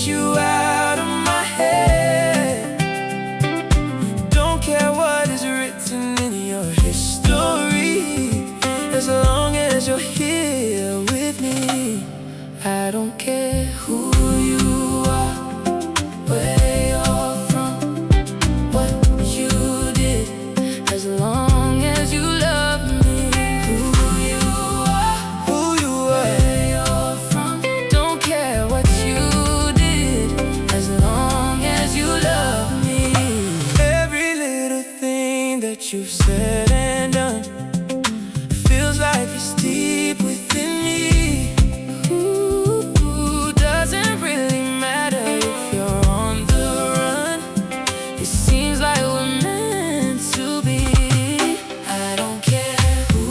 get you out of my head. Don't care what is written in your history, as long as you're here with me. I don't care who you are, where you're from, what you did, as long as you love me. Who you are, where you're from, don't care what you did, as long as you love me. Every little thing that you've said and done feels like it's deep within me. Doesn't really matter if you're on the run. It seems like we're meant to be. I don't care who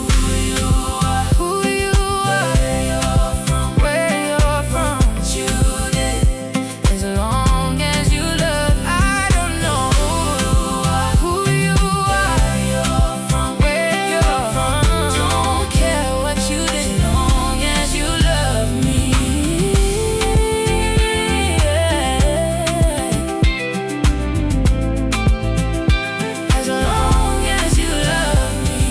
you are, where you're from, what you did, as long as you love. I don't know who you are, where you're from, don't care what you did, as long as you love me. As long as you love me.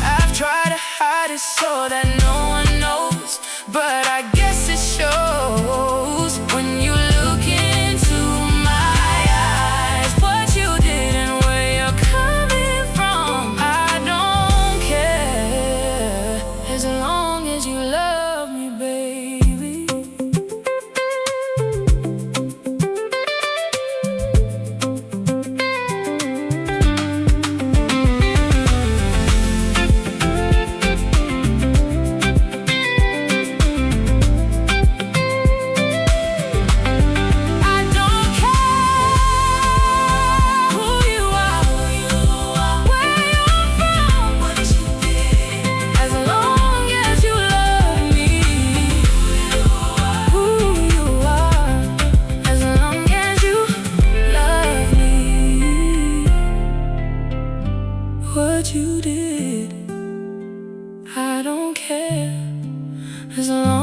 I've tried to hide it so that no one knows, but I guess it shows when you look into my eyes. What you did and where you're coming from, I don't care, as long as you love me, baby. I don't care who you are, where you're from, what you did, as long as you love me. Who you are, as long as you love me. What you did, I don't care, as long